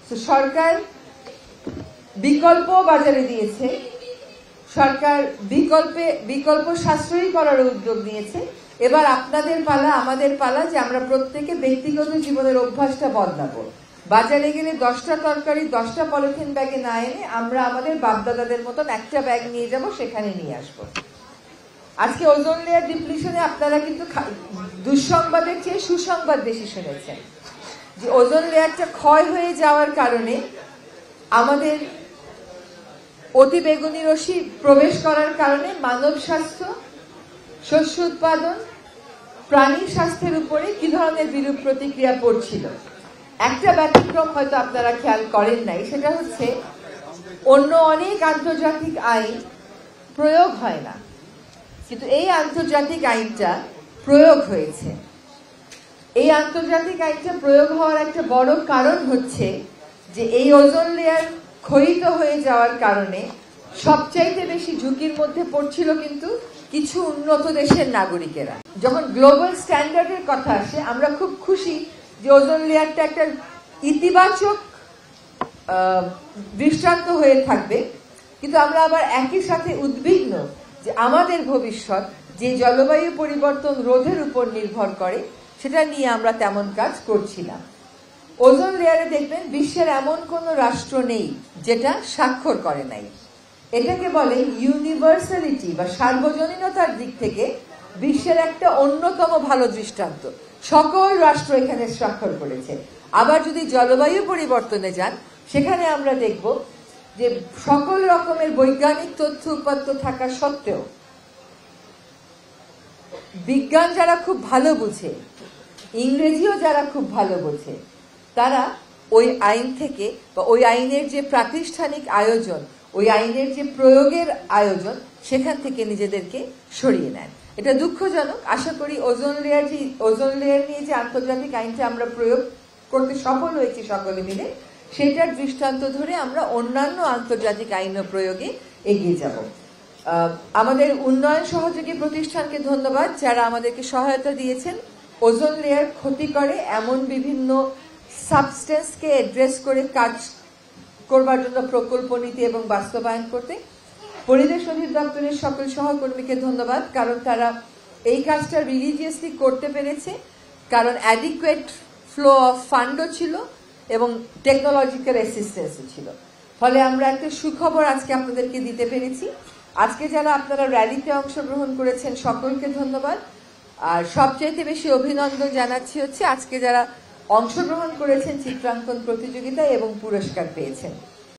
তো সরকার বিকল্প বাজারে দিয়েছে, সরকার বিকল্প সাশ্রয়ী করার উদ্যোগ নিয়েছে। এবার আপনাদের পালা, আমাদের পালা যে আমরা প্রত্যেকে ব্যক্তিগত জীবনের অভ্যাসটা বদলাবো। বাজারে গেলে 10টা তরকারি 10টা পলিথিন ব্যাগে না এনে আমরা আমাদের বাপদাদাদের মতন একটা ব্যাগ নিয়ে যাব, সেখানে নিয়ে আসবো। আজকে ওজোন লেয়ার ডিপ্লিশনে আপনারা কিন্তু দুঃসংবাদের চেয়ে সুসংবাদ বেশি শুনেছেন, যে ওজোন লেয়ারটা ক্ষয় হয়ে যাওয়ার কারণে আমাদের অতি বেগুনি রশ্মি প্রবেশ করার কারণে মানব স্বাস্থ্য, শস্য উৎপাদন, প্রাণী স্বাস্থ্যের উপরে কি ধরনের বিরূপ প্রতিক্রিয়া পড়ছিল। একটা ব্যতিক্রম হয়তো আপনারা খেয়াল করেন নাই, সেটা হচ্ছে অন্য অনেক আন্তর্জাতিক আইন প্রয়োগ হয় না, কিন্তু এই আন্তর্জাতিক আইনটা প্রয়োগ হয়েছে। এই আন্তর্জাতিক আইনটা প্রয়োগ হওয়ার একটা বড় কারণ হচ্ছে যে এই ওজোন লেয়ার ক্ষয়িত হয়ে যাওয়ার কারণে সবচাইতে বেশি ঝুঁকির মধ্যে পড়ছিল কিন্তু কিছু উন্নত দেশের নাগরিকেরা। যখন গ্লোবাল স্ট্যান্ডার্ডের কথা আসে আমরা খুব খুশি যে ওজোন লেয়ারটা একটা ইতিবাচক দৃষ্টান্ত হয়ে থাকবে, কিন্তু আমরা আবার একই সাথে উদ্বিগ্ন যে আমাদের ভবিষ্যৎ যে জলবায়ু পরিবর্তন রোধের উপর নির্ভর করে সেটা নিয়ে আমরা তেমন কাজ করছি না। ওজোন লেয়ারে দেখবেন বিশ্বের এমন কোন রাষ্ট্র নেই যেটা স্বাক্ষর করে নাই। এটাকে বলে ইউনিভার্সালিটি বা সার্বজনীনতার দিক থেকে বিশ্বের একটা অন্যতম ভালো দৃষ্টান্ত। সকল রাষ্ট্র এখানে স্বাক্ষর করেছে। আবার যদি জলবায়ু পরিবর্তনে যান, সেখানে আমরা দেখব যে সকল রকমের বৈজ্ঞানিক তথ্য উপাত্ত থাকা সত্ত্বেও বিজ্ঞান যারা খুব ভালো বুঝে, ইংরেজিও যারা খুব ভালো বোঝে, তারা ওই আইন থেকে বা ওই আইনের যে প্রাতিষ্ঠানিক আয়োজন, ওই আইনের যে প্রয়োগের আয়োজন, সেখান থেকে নিজেদেরকে সরিয়ে নেন। এটা দুঃখজনক। আশা করি ওজোন লেয়ার নিয়ে যে আন্তর্জাতিক আইনটা আমরা প্রয়োগ করতে সফল হয়েছি সকলে মিলে, সেটার দৃষ্টান্ত ধরে আমরা অন্যান্য আন্তর্জাতিক আইন প্রয়োগে এগিয়ে যাব। আমাদের উন্নয়ন সহযোগী প্রতিষ্ঠানকে ধন্যবাদ যারা আমাদেরকে সহায়তা দিয়েছেন ওজোন লেয়ার ক্ষতি করে এমন বিভিন্ন সাবস্টেন্সকে অ্যাড্রেস করে কাজ করবার জন্য প্রকল্প নীতি এবং বাস্তবায়ন করতে। পরিবেশ অধিদপ্তরের সকল সহকর্মীকে ধন্যবাদ, কারণ তারা এই কাজটা রিলিজিয়াসলি করতে পেরেছে, কারণ অ্যাডিকুয়েট ফ্লো অফ ফান্ডও ছিল এবং টেকনোলজিক্যাল অ্যাসিস্ট্যান্সও ছিল। ফলে আমরা একটা সুখবর আজকে আপনাদেরকে দিতে পেরেছি। আজকে যারা আপনারা র্যালিতে অংশগ্রহণ করেছেন সকলকে ধন্যবাদ। আর সবচাইতে বেশি অভিনন্দন জানাচ্ছি হচ্ছে আজকে যারা অংশগ্রহণ করেছেন চিত্রাঙ্কন প্রতিযোগিতায় এবং পুরস্কার পেয়েছেন।